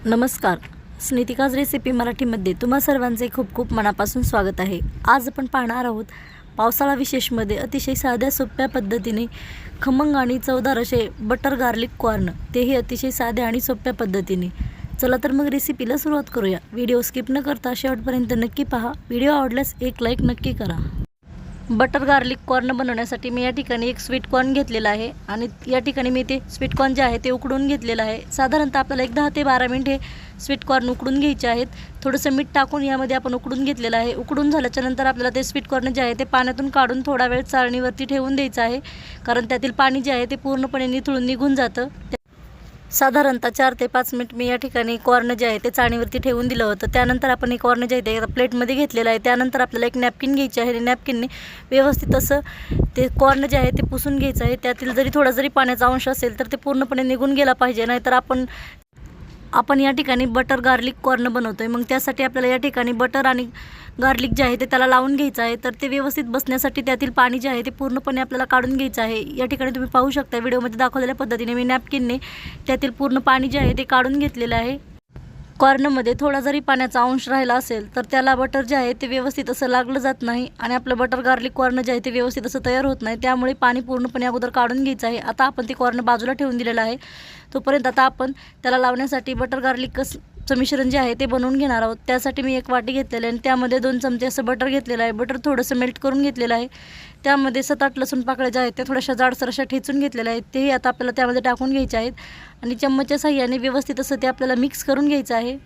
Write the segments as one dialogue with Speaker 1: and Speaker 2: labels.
Speaker 1: नमस्कार. स्नितिकाज रेसिपी मराठीमध्ये तुम्हा सर्वांचे खूप खूप मनापासून स्वागत आहे. आज आपण पाहणार आहोत पावसाळा विशेषमध्ये अतिशय साध्या सोप्या पद्धतीने खमंग आणि चवदार असे बटर गार्लिक कॉर्न, तेही अतिशय साध्या आणि सोप्या पद्धतीने. चला तर मग रेसिपीला सुरुवात करूया. व्हिडिओ स्किप न करता शेवटपर्यंत नक्की पहा. व्हिडिओ आवडल्यास एक लाईक नक्की करा. बटर गार्लिक कॉर्न बनवण्यासाठी मी या ठिकाणी एक स्वीट कॉर्न घेतलेला आहे आणि या ठिकाणी मी ते स्वीट कॉर्न जे आहे ते उकडून घेतलेलं आहे. साधारणतः आपल्याला 10 ते 12 मिनिट हे स्वीट कॉर्न उकडून घ्यायचे आहेत. थोडंसं मीठ टाकून यामध्ये आपण उकडून घेतलेलं आहे. उकडून झाल्याच्या नंतर आपल्याला ते स्वीट कॉर्न जे आहे ते पाण्यातून काढून थोडा वेळ चाळणीवरती ठेवून द्यायचं आहे, कारण त्यातील पाणी जे आहे ते पूर्णपणे निथळून निघून जातं. साधारणतः 4 ते 5 मिनिट मी या ठिकाणी कॉर्न जे आहे ते चाळणीवरती ठेवून दिलं होतं. त्यानंतर आपण हे कॉर्न जे आहे ते प्लेटमध्ये घेतलेलं आहे. त्यानंतर आपल्याला एक नॅपकिन घ्यायची आहे. नॅपकिनने व्यवस्थित असं ते कॉर्न जे आहे ते पुसून घ्यायचं आहे. त्यातील जरी थोडा जरी पाण्याचा अंश असेल तर ते पूर्णपणे निघून गेला पाहिजे, नाहीतर आपण या ठिकाणी बटर गार्लिक कॉर्न बनवतोय. मग त्यासाठी आपल्याला या ठिकाणी बटर आणि गार्लिक जे आहे ते त्याला लावून घ्यायचं आहे. तर ते व्यवस्थित बसण्यासाठी त्यातील पाणी जे आहे ते पूर्णपणे आपल्याला काढून घ्यायचं आहे. या ठिकाणी तुम्ही पाहू शकता व्हिडिओमध्ये दाखवलेल्या पद्धतीने मी नॅपकिनने त्यातील पूर्ण पाणी जे आहे ते काढून घेतलेलं आहे. कॉर्नमध्ये थोडा जरी पाण्याचा अंश राहिला असेल तर त्याला बटर जे आहे ते व्यवस्थित असं लागलं जात नाही आणि आपलं बटर गार्लिक कॉर्न जे आहे ते व्यवस्थित असं तयार होत नाही. त्यामुळे पाणी पूर्णपणे अगोदर काढून घ्यायचं आहे. आता आपण ते कॉर्न बाजूला ठेवून दिलेलं आहे. तोपर्यंत आता आपण त्याला लावण्यासाठी बटर गार्लिकचं मिश्रण जे आहे ते बनवून घेणार आहोत. त्यासाठी मी एक वाटी घेतलेली आहे आणि त्यामध्ये 2 चमचे असं बटर घेतलेलं आहे. बटर थोडंसं मेल्ट करून घेतलेलं आहे. त्यामध्ये 7-8 लसूण पाकळ्या ज्या आहेत त्या थोड्याशा जाडसर अशा ठेचून घेतलेल्या आहेत. तेही आता आपल्याला त्यामध्ये टाकून घ्यायचे आहेत आणि चम्मचच्या साहाय्याने व्यवस्थित असं ते आपल्याला मिक्स करून घ्यायचं आहे.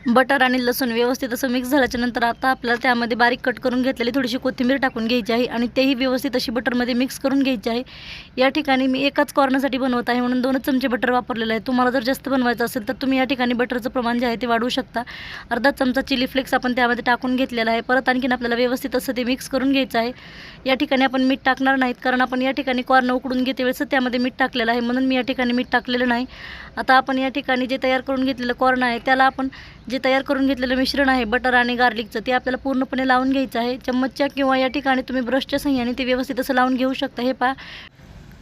Speaker 1: बटर आणि लसूण व्यवस्थित असं मिक्स झाल्याच्या नंतर आता आपल्याला त्यामध्ये बारीक कट करून घेतलेली थोडीशी कोथिंबीर टाकून घ्यायची आहे आणि तेही व्यवस्थित अशी बटरमध्ये मिक्स करून घ्यायची आहे. या ठिकाणी मी एकाच कॉर्नसाठी बनवत आहे म्हणून 2 चमचे बटर वापरलेलं आहे. तुम्हाला जर जास्त बनवायचं असेल तर तुम्ही या ठिकाणी बटरचं प्रमाण जे आहे ते वाढवू शकता. अर्धा चमचा चिली फ्लेक्स आपण त्यामध्ये टाकून घेतलेला आहे. परत आणखीन आपल्याला व्यवस्थित असं ते मिक्स करून घ्यायचं आहे. या ठिकाणी आपण मीठ टाकणार नाहीत, कारण आपण या ठिकाणी कॉर्न उकडून घेते वेळेस त्यामध्ये मीठ टाकलेलं आहे, म्हणून मी या ठिकाणी मीठ टाकलेलं नाही. आता आपण या ठिकाणी जे तयार करून घेतलेलं कॉर्न आहे त्याला आपण जे तयार करून घेतलेलं मिश्रण आहे बटर आणि गार्लिकचं ते आपल्याला पूर्णपणे लावून घ्यायचं आहे. चम्मचच्या किंवा या ठिकाणी तुम्ही ब्रशच्या साहाय्याने ते व्यवस्थित असं लावून घेऊ शकता. हे पहा,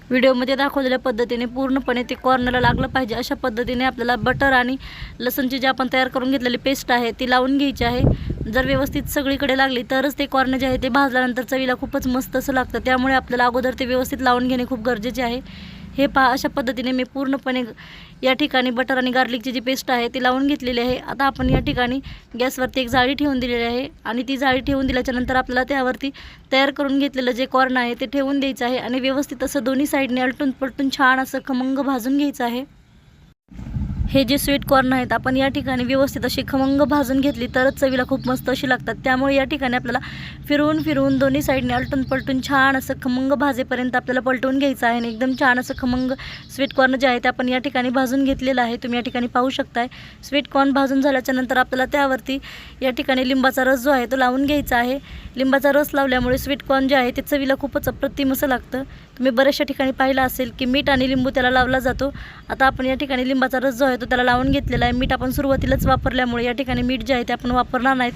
Speaker 1: व्हिडिओमध्ये दाखवलेल्या पद्धतीने पूर्णपणे ते कॉर्नला लागलं पाहिजे अशा पद्धतीने आपल्याला बटर आणि लसूणची जे आपण तयार करून घेतलेली पेस्ट आहे ती लावून घ्यायची आहे. जर व्यवस्थित सगळीकडे लागली तरच ते कॉर्न जे आहे ते भाजल्यानंतर चवीला खूपच मस्त असं लागतं. त्यामुळे आपल्याला अगोदर ते व्यवस्थित लावून घेणे खूप गरजेचे आहे. हे पहा, अशा पद्धतीने मी पूर्णपणे या ठिकाणी बटर आणि गार्लिकची जी पेस्ट आहे ती लावून घेतलेली आहे. आता आपण या ठिकाणी गॅसवरती एक जाळी ठेवून दिलेली आहे आणि ती जाळी ठेवून दिल्याच्यानंतर आपल्याला त्यावरती तयार करून घेतलेलं जे कॉर्न आहे ते ठेवून द्यायचं आहे आणि व्यवस्थित असं दोन्ही साईडने अलटून पलटून छान असं खमंग भाजून घ्यायचं आहे. हे जे स्वीट कॉर्न आहेत आपण या ठिकाणी व्यवस्थित अशी खमंग भाजून घेतली तरच चवीला खूप मस्त अशी लागतात. त्यामुळे या ठिकाणी आपल्याला फिरवून दोन्ही साईडने अलटून पलटून छान असं खमंग भाजेपर्यंत आपल्याला पलटून घ्यायचं आहे आणि एकदम छान असं खमंग स्वीट कॉर्न जे आहे ते आपण या ठिकाणी भाजून घेतलेलं आहे. तुम्ही या ठिकाणी पाहू शकताय. स्वीट कॉर्न भाजून झाल्याच्या नंतर आपल्याला त्यावरती या ठिकाणी लिंबाचा रस जो आहे तो लावून घ्यायचा आहे. लिंबाचा रस लावल्यामुळे स्वीट कॉर्न जे आहे ते चवीला खूपच अप्रतिम असं लागतं. तुम्ही बऱ्याचशा ठिकाणी पाहिलं असेल की मीठ आणि लिंबू त्याला लावला जातो. आता आपण या ठिकाणी लिंबाचा रस जो आहे तो त्याला लावून घेतलेला आहे. मीठ आपण सुरुवातीलाच वापरल्यामुळे या ठिकाणी मीठ जे आहे ते आपण वापरणार नाहीत.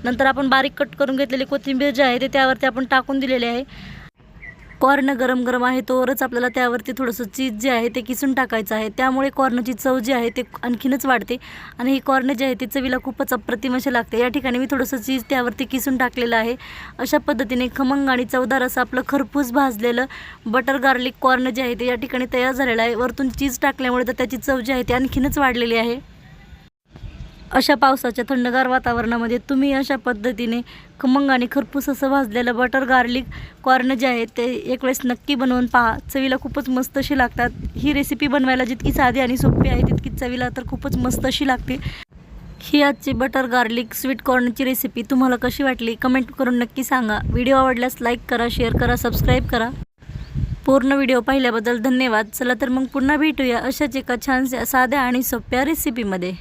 Speaker 1: नंतर आपण बारीक कट करून घेतलेली कोथिंबीर जे आहे ते त्यावरती आपण टाकून दिलेले आहे. कॉर्न गरम आहे तोवरच आपल्याला त्यावरती थोडंसं चीज जे आहे ते किसून टाकायचं आहे. त्यामुळे कॉर्नची चव जी आहे ते आणखीनच वाढते आणि ही कॉर्न जे आहे ते चवीला खूपच अप्रतिम असे लागते. या ठिकाणी मी थोडंसं चीज त्यावरती किसून टाकलेलं आहे. अशा पद्धतीने खमंग आणि चवदार असं आपलं खरपूस भाजलेलं बटर गार्लिक कॉर्न जे आहे ते या ठिकाणी तयार झालेलं आहे. वरतून चीज टाकल्यामुळे तर त्याची चव जी आहे ती आणखीनच वाढलेली आहे. अशा पावसाच्या थंडगार वातावरणामध्ये तुम्ही अशा पद्धतीने खमंग आणि खरपूस असं भाजलेलं बटर गार्लिक कॉर्न जे आहे ते एक वेळेस नक्की बनवून पहा. चवीला खूपच मस्त अशी लागतात. ही रेसिपी बनवायला जितकी साधी आणि सोपी आहे तितकीच चवीला तर खूपच मस्त अशी लागते. ही आजची बटर गार्लिक स्वीट कॉर्नची रेसिपी तुम्हाला कशी वाटली कमेंट करून नक्की सांगा. व्हिडिओ आवडल्यास लाईक करा, शेअर करा, सबस्क्राईब करा. पूर्ण व्हिडिओ पाहिल्याबद्दल धन्यवाद. चला तर मग पुन्हा भेटूया अशाच एका छानशा साध्या आणि सोप्या रेसिपीमध्ये.